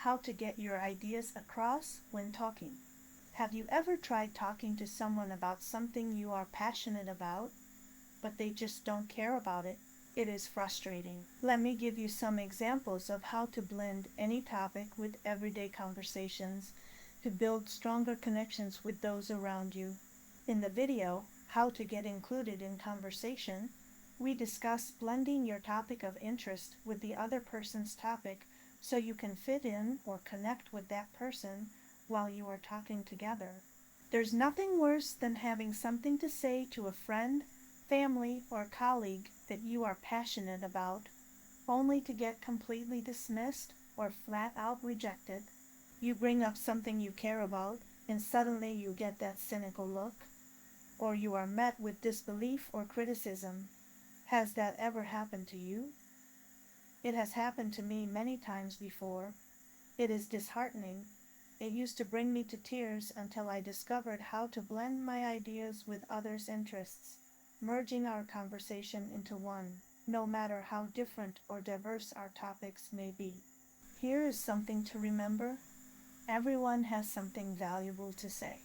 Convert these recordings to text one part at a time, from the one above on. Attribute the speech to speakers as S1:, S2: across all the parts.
S1: how to get your ideas across when talking. Have you ever tried talking to someone about something you are passionate about, but they just don't care about it? It is frustrating. Let me give you some examples of how to blend any topic with everyday conversations to build stronger connections with those around you. In the video, How to Get Included in Conversation, we discuss blending your topic of interest with the other person's topic so you can fit in or connect with that person while you are talking together. There's nothing worse than having something to say to a friend, family, or colleague that you are passionate about, only to get completely dismissed or flat out rejected. You bring up something you care about, and suddenly you get that cynical look, or you are met with disbelief or criticism. Has that ever happened to you? It has happened to me many times before. It is disheartening. It used to bring me to tears until I discovered how to blend my ideas with others' interests, merging our conversation into one, no matter how different or diverse our topics may be. Here is something to remember. Everyone has something valuable to say.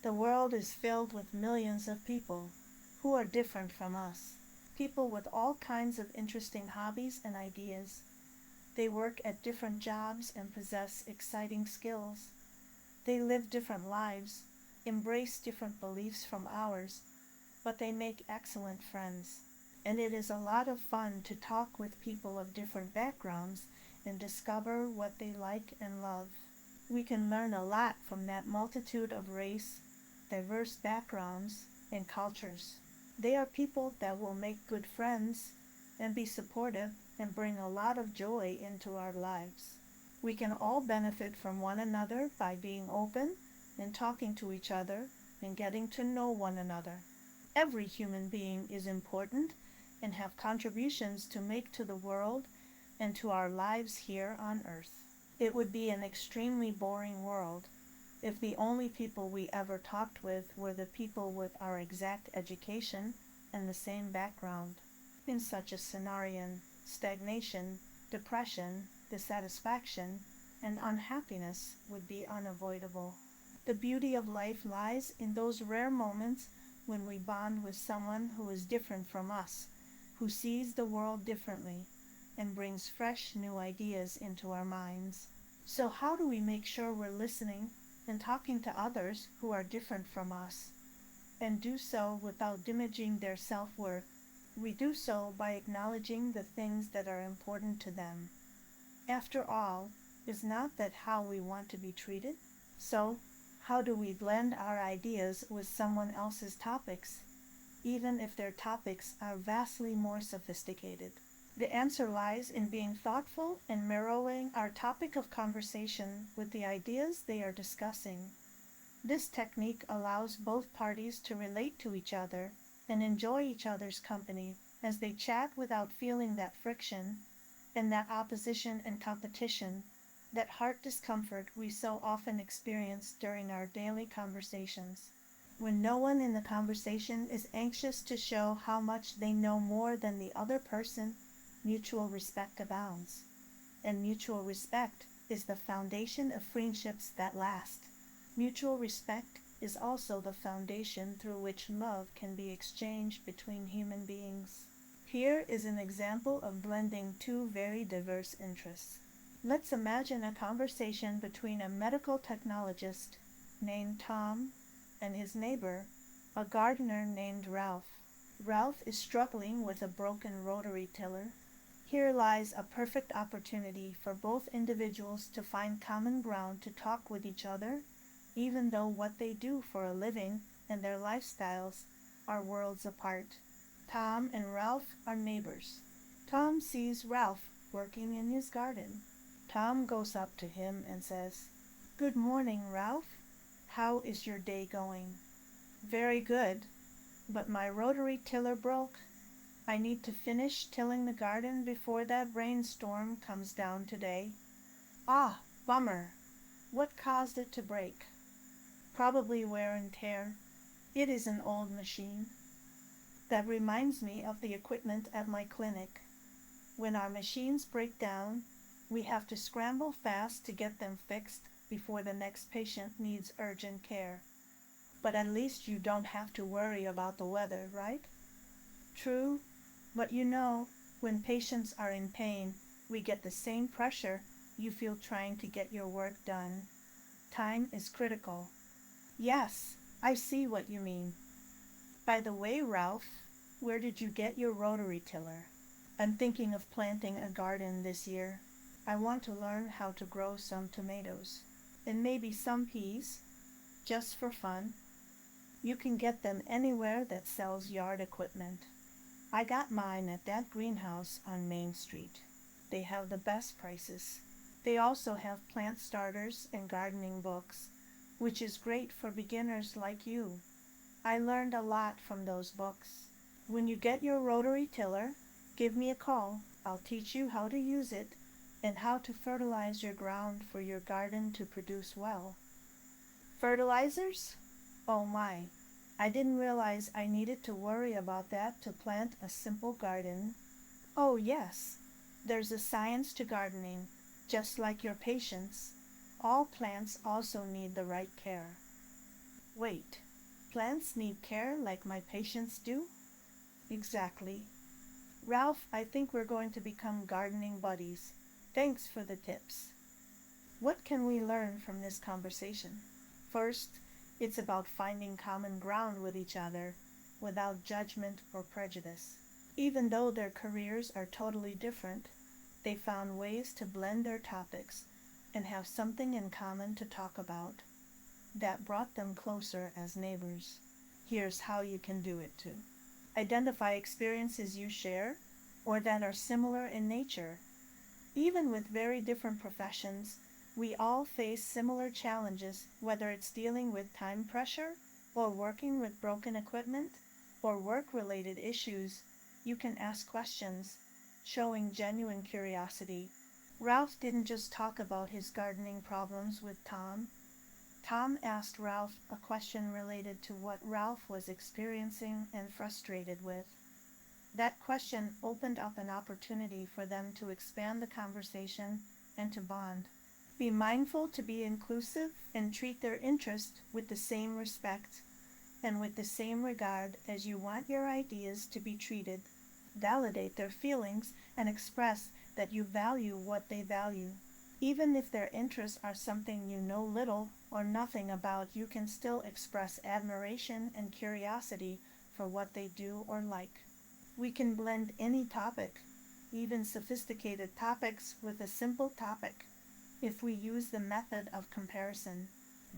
S1: The world is filled with millions of people who are different from us. People with all kinds of interesting hobbies and ideas. They work at different jobs and possess exciting skills. They live different lives, embrace different beliefs from ours, but they make excellent friends. And it is a lot of fun to talk with people of different backgrounds and discover what they like and love. We can learn a lot from that multitude of race, diverse backgrounds, and cultures. They are people that will make good friends and be supportive and bring a lot of joy into our lives. We can all benefit from one another by being open and talking to each other and getting to know one another. Every human being is important and have contributions to make to the world and to our lives here on earth. It would be an extremely boring world if the only people we ever talked with were the people with our exact education and the same background. In such a scenario, stagnation, depression, dissatisfaction, and unhappiness would be unavoidable. The beauty of life lies in those rare moments when we bond with someone who is different from us, who sees the world differently, and brings fresh new ideas into our minds. So how do we make sure we're listening and talking to others who are different from us, and do so without diminishing their self-worth? We do so by acknowledging the things that are important to them. After all, is not that how we want to be treated? So, how do we blend our ideas with someone else's topics, even if their topics are vastly more sophisticated? The answer lies in being thoughtful and mirroring our topic of conversation with the ideas they are discussing. This technique allows both parties to relate to each other and enjoy each other's company as they chat without feeling that friction and that opposition and competition, that heart discomfort we so often experience during our daily conversations. When no one in the conversation is anxious to show how much they know more than the other person, mutual respect abounds. And mutual respect is the foundation of friendships that last. Mutual respect is also the foundation through which love can be exchanged between human beings. Here is an example of blending two very diverse interests. Let's imagine a conversation between a medical technologist named Tom and his neighbor, a gardener named Ralph. Ralph is struggling with a broken rotary tiller. Here lies a perfect opportunity for both individuals to find common ground to talk with each other, even though what they do for a living and their lifestyles are worlds apart. Tom and Ralph are neighbors. Tom sees Ralph working in his garden. Tom goes up to him and says, "Good morning, Ralph. How is your day going?" "Very good, but my rotary tiller broke. I need to finish tilling the garden before that rainstorm comes down today." "Ah, bummer. What caused it to break?" "Probably wear and tear. It is an old machine." That reminds me of the equipment at my clinic. When our machines break down, We have to scramble fast to get them fixed before the next patient needs urgent care. But at least you don't have to worry about the weather, right? True, but when patients are in pain, we get the same pressure you feel trying to get your work done. Time is critical. Yes, I see what you mean. By the way, Ralph, where did you get your rotary tiller? I'm thinking of planting a garden this year. I want to learn how to grow some tomatoes, and maybe some peas, just for fun. You can get them anywhere that sells yard equipment. I got mine at that greenhouse on Main Street. They have the best prices. They also have plant starters and gardening books, which is great for beginners like you. I learned a lot from those books. When you get your rotary tiller, give me a call. I'll teach you how to use it and how to fertilize your ground for your garden to produce well. Fertilizers? Oh my, I didn't realize I needed to worry about that to plant a simple garden. Oh yes, there's a science to gardening, just like your patients. All plants also need the right care. Wait, plants need care like my patients do? Exactly. Ralph, I think we're going to become gardening buddies. Thanks for the tips. What can we learn from this conversation? First, it's about finding common ground with each other without judgment or prejudice. Even though their careers are totally different, they found ways to blend their topics and have something in common to talk about. That brought them closer as neighbors. Here's how you can do it too. Identify experiences you share or that are similar in nature. Even with very different professions, we all face similar challenges, whether it's dealing with time pressure or working with broken equipment or work-related issues. You can ask questions, showing genuine curiosity. Ralph didn't just talk about his gardening problems with Tom. Tom asked Ralph a question related to what Ralph was experiencing and frustrated with. That question opened up an opportunity for them to expand the conversation and to bond. Be mindful to be inclusive and treat their interest with the same respect and with the same regard as you want your ideas to be treated. Validate their feelings and express that you value what they value. Even if their interests are something you know little or nothing about, you can still express admiration and curiosity for what they do or like. We can blend any topic, even sophisticated topics, with a simple topic, if we use the method of comparison.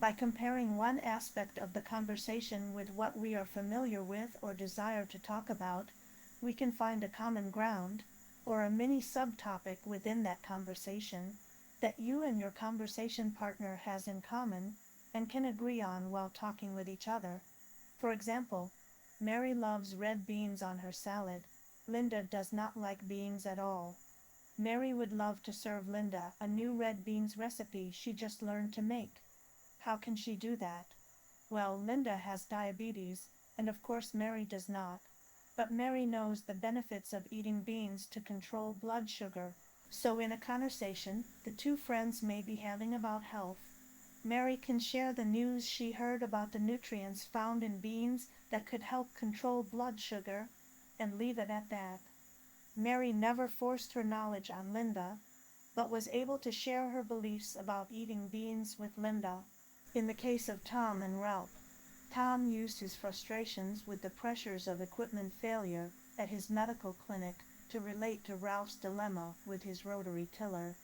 S1: By comparing one aspect of the conversation with what we are familiar with or desire to talk about, we can find a common ground, or a mini subtopic within that conversation, that you and your conversation partner has in common and can agree on while talking with each other. For example, Mary loves red beans on her salad. Linda does not like beans at all. Mary would love to serve Linda a new red beans recipe she just learned to make. How can she do that? Well, Linda has diabetes, and of course Mary does not. But Mary knows the benefits of eating beans to control blood sugar. So in a conversation the two friends may be having about health, Mary can share the news she heard about the nutrients found in beans that could help control blood sugar, and leave it at that. Mary never forced her knowledge on Linda, but was able to share her beliefs about eating beans with Linda. In the case of Tom and Ralph, Tom used his frustrations with the pressures of equipment failure at his medical clinic to relate to Ralph's dilemma with his rotary tiller.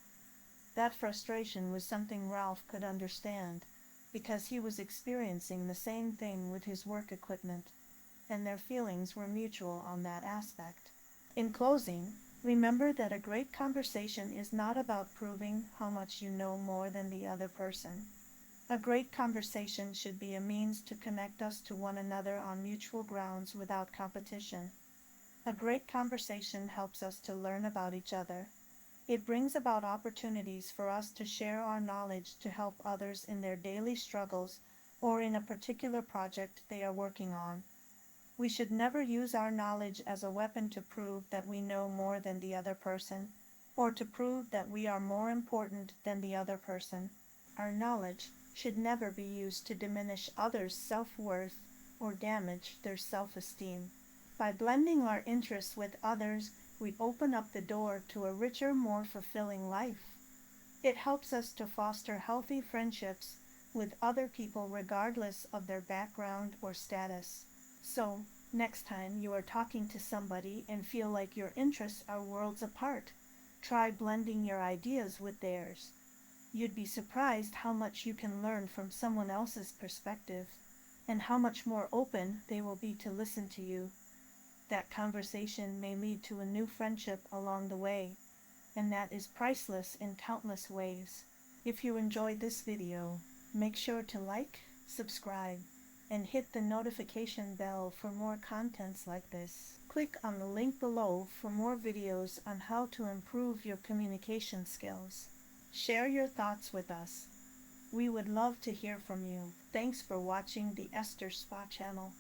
S1: That frustration was something Ralph could understand, because he was experiencing the same thing with his work equipment, and their feelings were mutual on that aspect. In closing, remember that a great conversation is not about proving how much you know more than the other person. A great conversation should be a means to connect us to one another on mutual grounds without competition. A great conversation helps us to learn about each other. It brings about opportunities for us to share our knowledge to help others in their daily struggles or in a particular project they are working on. We should never use our knowledge as a weapon to prove that we know more than the other person. or to prove that we are more important than the other person. Our knowledge should never be used to diminish others' self-worth or damage their self-esteem. By blending our interests with others, we open up the door to a richer, more fulfilling life. It helps us to foster healthy friendships with other people regardless of their background or status. So, next time you are talking to somebody and feel like your interests are worlds apart, try blending your ideas with theirs. You'd be surprised how much you can learn from someone else's perspective, and how much more open they will be to listen to you. That conversation may lead to a new friendship along the way, and that is priceless in countless ways. If you enjoyed this video, make sure to like, subscribe, and hit the notification bell for more contents like this. Click on the link below for more videos on how to improve your communication skills. Share your thoughts with us. We would love to hear from you. Thanks for watching the Esther Spa channel.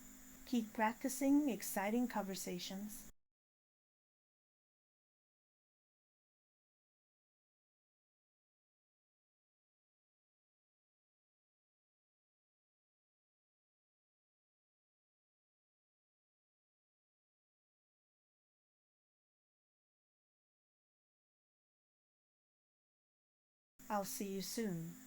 S1: Keep practicing exciting conversations. I'll see you soon.